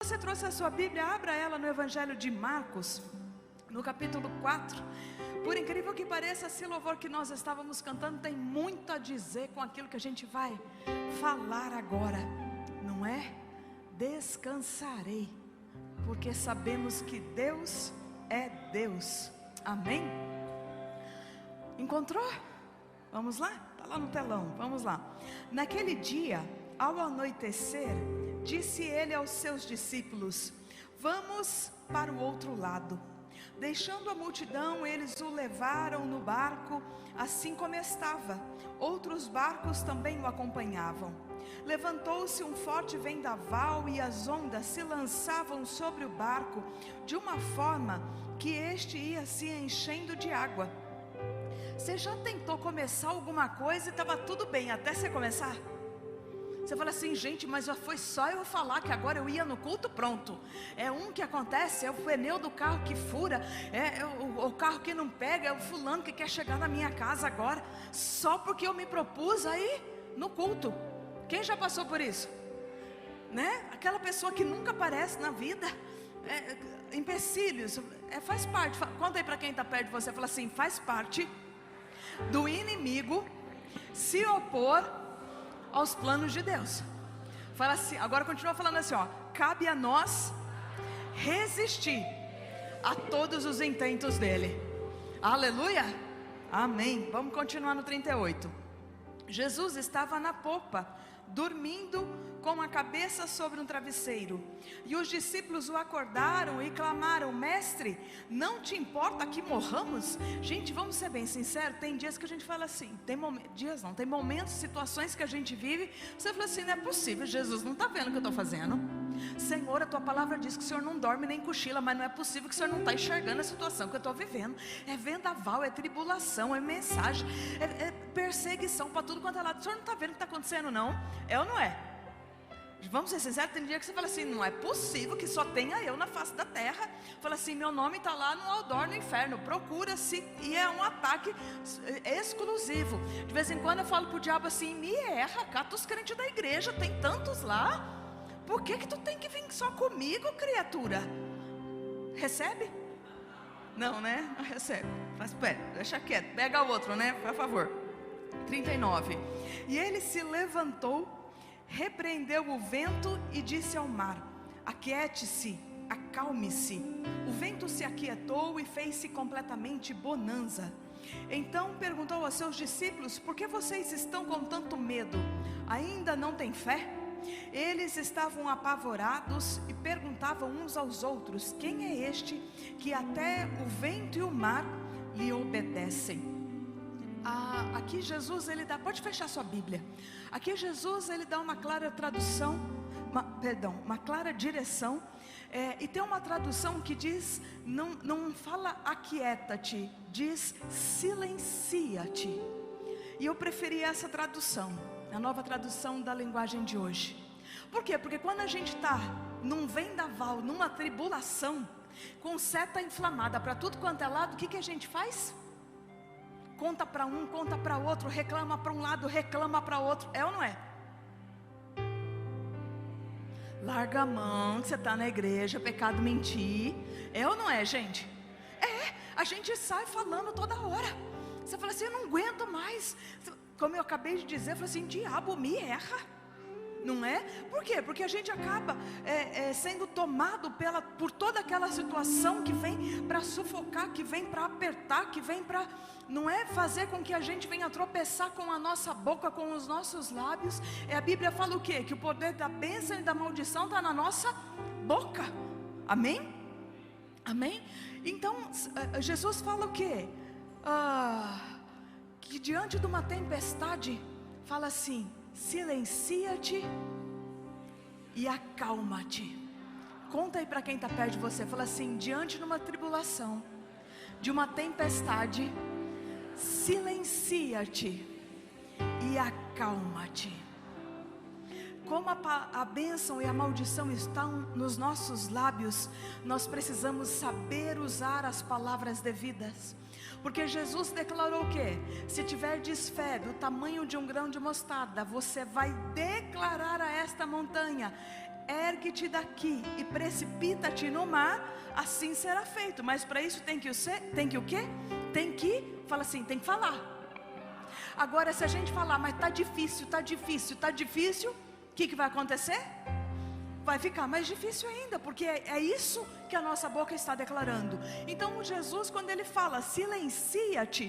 Você trouxe a sua Bíblia, abra ela no Evangelho de Marcos, no capítulo 4. Por incrível que pareça, esse louvor que nós estávamos cantando tem muito a dizer com aquilo que a gente vai falar agora, não é? Descansarei, porque sabemos que Deus é Deus. Amém? Encontrou? Vamos lá? Está lá no telão, vamos lá. Naquele dia, ao anoitecer, disse ele aos seus discípulos: vamos para o outro lado. Deixando a multidão, eles o levaram no barco, assim como estava. Outros barcos também o acompanhavam. Levantou-se um forte vendaval e as ondas se lançavam sobre o barco, de uma forma que este ia se enchendo de água. Você já tentou começar alguma coisa e estava tudo bem até você começar? Você fala assim: gente, mas foi só eu falar que agora eu ia no culto, pronto. É que acontece, é o pneu do carro que fura, é o carro que não pega, é o fulano que quer chegar na minha casa agora, só porque eu me propus aí no culto. Quem já passou por isso? Né? Aquela pessoa que nunca aparece na vida, empecilhos, faz parte. Conta aí para quem está perto de você, fala assim: faz parte do inimigo se opor aos planos de Deus. Fala assim, agora continua falando assim, ó: cabe a nós resistir a todos os intentos dele. Aleluia, amém. Vamos continuar no 38. Jesus estava na popa, dormindo com a cabeça sobre um travesseiro, e os discípulos o acordaram e clamaram: mestre, não te importa que morramos? Gente, vamos ser bem sinceros, tem dias que a gente fala assim, tem momentos, situações que a gente vive, você fala assim: não é possível, Jesus não está vendo o que eu estou fazendo. Senhor, a tua palavra diz que o Senhor não dorme nem cochila, mas não é possível que o Senhor não está enxergando a situação que eu estou vivendo. É vendaval, é tribulação, é mensagem, é perseguição para tudo quanto é lado. O Senhor não está vendo o que está acontecendo, não? É ou não é? Vamos ser sinceros, tem dia que você fala assim: não é possível que só tenha eu na face da terra. Fala assim: meu nome está lá no outdoor, no inferno, procura-se, e é um ataque exclusivo. De vez em quando eu falo para o diabo assim: me erra, cata os crentes da igreja, tem tantos lá, por que tu tem que vir só comigo, criatura? Recebe? Não, né? Não recebe. Mas deixa quieto, pega o outro, né? Por favor. 39. E ele se levantou, repreendeu o vento e disse ao mar: aquiete-se, acalme-se. O vento se aquietou e fez-se completamente bonança. Então perguntou aos seus discípulos: por que vocês estão com tanto medo? Ainda não têm fé? Eles estavam apavorados e perguntavam uns aos outros: quem é este que até o vento e o mar lhe obedecem? Aqui Jesus ele dá, pode fechar sua Bíblia. Aqui Jesus ele dá uma clara tradução, uma clara direção, e tem uma tradução que diz, não fala aquieta-te, diz silencia-te. E eu preferi essa tradução, a nova tradução da linguagem de hoje. Por quê? Porque quando a gente está num vendaval, numa tribulação, com seta inflamada para tudo quanto é lado, o que a gente faz? Conta para um, conta para outro, reclama para um lado, reclama para outro. É ou não é? Larga a mão que você está na igreja, pecado mentir. É ou não é, gente? A gente sai falando toda hora. Você fala assim: eu não aguento mais. Como eu acabei de dizer, eu falei assim: diabo, me erra. Não é? Por quê? Porque a gente acaba sendo tomado por toda aquela situação que vem para sufocar, que vem para apertar, que vem para, não é, fazer com que a gente venha tropeçar com a nossa boca, com os nossos lábios. A Bíblia fala o quê? Que o poder da bênção e da maldição está na nossa boca. Amém? Amém? Então Jesus fala o quê? Que diante de uma tempestade, fala assim: silencia-te e acalma-te. Conta aí para quem está perto de você, fala assim: diante de uma tribulação, de uma tempestade, silencia-te e acalma-te. Como a bênção e a maldição estão nos nossos lábios, nós precisamos saber usar as palavras devidas. Porque Jesus declarou o quê? Se tiverdes fé do tamanho de um grão de mostarda, você vai declarar a esta montanha: ergue-te daqui e precipita-te no mar, assim será feito. Mas para isso tem que o quê? Fala assim, tem que falar. Agora se a gente falar, mas está difícil, o que vai acontecer? Vai ficar mais difícil ainda, porque é isso que a nossa boca está declarando. Então Jesus, quando ele fala silencia-te,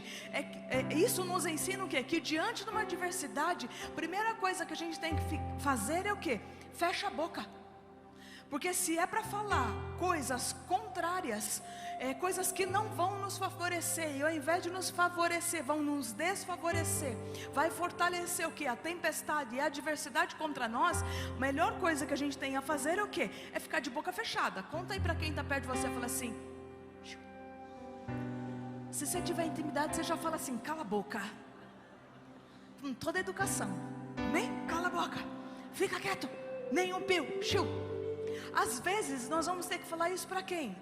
isso nos ensina o quê? Que diante de uma adversidade, a primeira coisa que a gente tem que fazer é o quê? Fecha a boca. Porque se é para falar coisas contrárias, coisas que não vão nos favorecer, e ao invés de nos favorecer, vão nos desfavorecer, vai fortalecer o que? A tempestade e a adversidade contra nós. A melhor coisa que a gente tem a fazer é o que? É ficar de boca fechada. Conta aí para quem está perto de você, fala assim. Se você tiver intimidade, você já fala assim, cala a boca. Com toda a educação, amém? Cala a boca, fica quieto, nenhum pio, Às vezes nós vamos ter que falar isso para quem?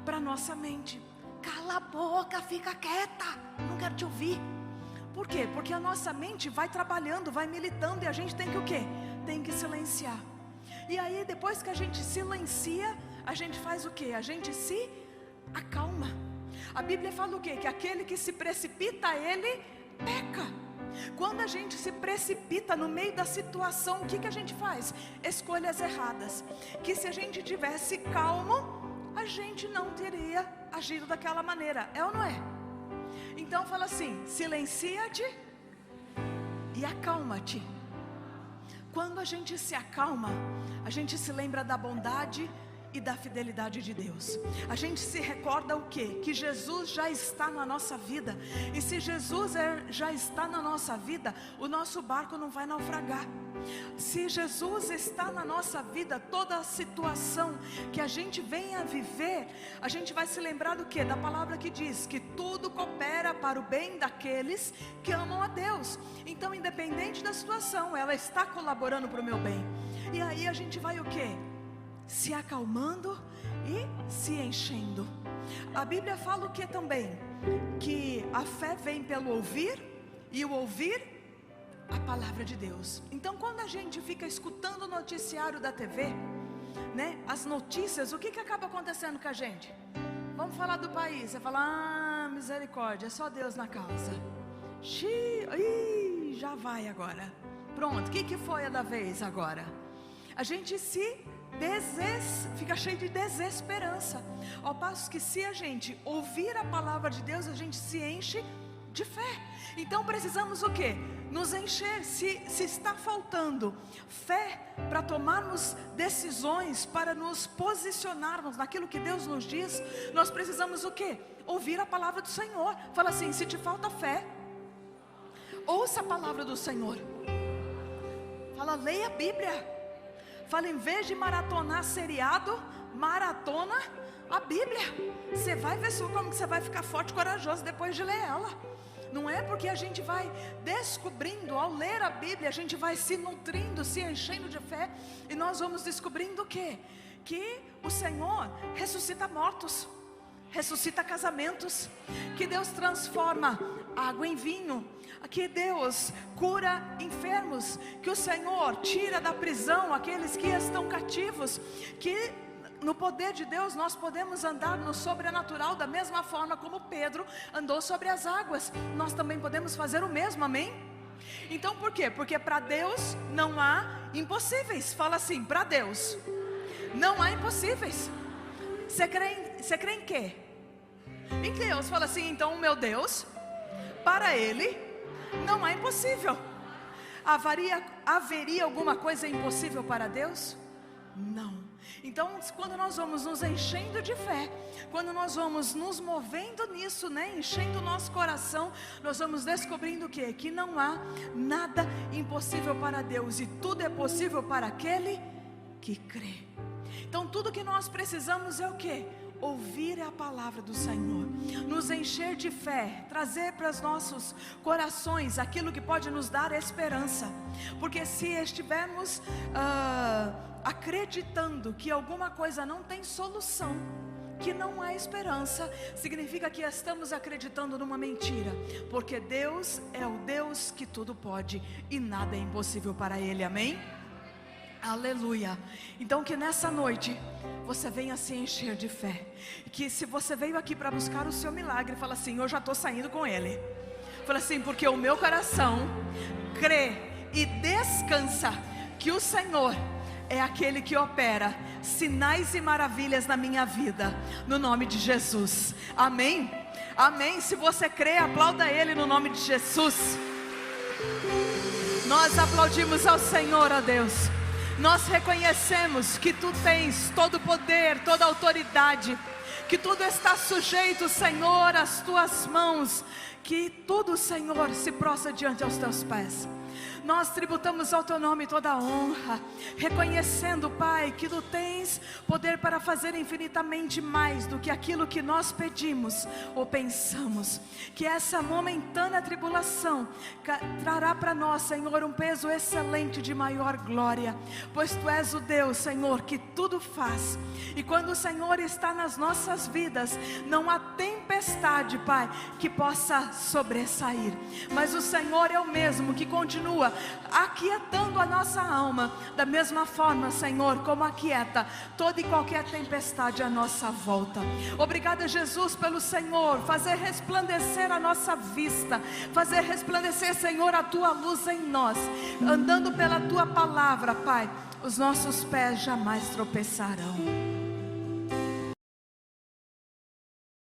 Para nossa mente. Cala a boca, fica quieta, não quero te ouvir. Por quê? Porque a nossa mente vai trabalhando, vai militando, e a gente tem que o quê? Tem que silenciar. E aí depois que a gente silencia, a gente faz o quê? A gente se acalma. A Bíblia fala o quê? Que aquele que se precipita, ele peca. Quando a gente se precipita no meio da situação, o que a gente faz? Escolhas erradas. Que se a gente tivesse calmo, a gente não teria agido daquela maneira. É ou não é? Então fala assim, silencia-te e acalma-te. Quando a gente se acalma, a gente se lembra da bondade e da fidelidade de Deus. A gente se recorda o quê? Que Jesus já está na nossa vida. E se Jesus já está na nossa vida, o nosso barco não vai naufragar. Se Jesus está na nossa vida, toda a situação que a gente venha a viver, a gente vai se lembrar do quê? Da palavra que diz que tudo coopera para o bem daqueles que amam a Deus. Então, independente da situação, ela está colaborando para o meu bem. E aí a gente vai o quê? Se acalmando e se enchendo. A Bíblia fala o que também? Que a fé vem pelo ouvir, e o ouvir a palavra de Deus. Então quando a gente fica escutando o noticiário da TV, né, as notícias, o que acaba acontecendo com a gente? Vamos falar do país, você fala, misericórdia, é só Deus na causa. Já vai agora. Pronto, o que foi a da vez agora? A gente fica cheio de desesperança. Ao passo que se a gente ouvir a palavra de Deus, a gente se enche de fé. Então precisamos o quê? Nos encher. Se está faltando fé para tomarmos decisões, para nos posicionarmos naquilo que Deus nos diz, nós precisamos o quê? Ouvir a palavra do Senhor. Fala assim, se te falta fé, ouça a palavra do Senhor. Fala, leia a Bíblia. Fala, em vez de maratonar seriado, maratona a Bíblia. Você vai ver só como que você vai ficar forte e corajoso depois de ler ela. Não é porque a gente vai descobrindo, ao ler a Bíblia, a gente vai se nutrindo, se enchendo de fé, e nós vamos descobrindo o quê? Que o Senhor ressuscita mortos, ressuscita casamentos, que Deus transforma água em vinho, que Deus cura enfermos, que o Senhor tira da prisão aqueles que estão cativos, que no poder de Deus nós podemos andar no sobrenatural da mesma forma como Pedro andou sobre as águas. Nós também podemos fazer o mesmo, amém? Então por quê? Porque para Deus não há impossíveis. Fala assim, para Deus não há impossíveis. Você crê em quê? Em Deus. Fala assim, então o meu Deus, para Ele não há impossível. Haveria alguma coisa impossível para Deus? Não. Então quando nós vamos nos enchendo de fé, quando nós vamos nos movendo nisso, né, enchendo o nosso coração, nós vamos descobrindo o quê? Que não há nada impossível para Deus, e tudo é possível para aquele que crê. Então tudo que nós precisamos é o quê? Ouvir a palavra do Senhor, nos encher de fé, trazer para os nossos corações aquilo que pode nos dar esperança. Porque se estivermos acreditando que alguma coisa não tem solução, que não há esperança, significa que estamos acreditando numa mentira. Porque Deus é o Deus que tudo pode, e nada é impossível para Ele, amém? Aleluia. Então que nessa noite você venha se encher de fé. Que se você veio aqui para buscar o seu milagre, fala assim: eu já estou saindo com ele. Fala assim: porque o meu coração crê e descansa que o Senhor é aquele que opera sinais e maravilhas na minha vida, no nome de Jesus. Amém? Amém. Se você crê, aplauda Ele no nome de Jesus. Nós aplaudimos ao Senhor, ó Deus. Nós reconhecemos que Tu tens todo o poder, toda a autoridade, que tudo está sujeito, Senhor, às Tuas mãos, que tudo, Senhor, se prostra diante aos Teus pés. Nós tributamos ao Teu nome toda a honra, reconhecendo, Pai, que Tu tens poder para fazer infinitamente mais do que aquilo que nós pedimos ou pensamos. Que essa momentânea tribulação trará para nós, Senhor, um peso excelente de maior glória, pois Tu és o Deus, Senhor, que tudo faz. E quando o Senhor está nas nossas vidas, não há tempestade, Pai, que possa sobressair. Mas o Senhor é o mesmo que continua aquietando a nossa alma, da mesma forma, Senhor, como aquieta toda e qualquer tempestade à nossa volta. Obrigada, Jesus, pelo Senhor fazer resplandecer a nossa vista, fazer resplandecer, Senhor, a Tua luz em nós, andando pela Tua palavra, Pai, os nossos pés jamais tropeçarão.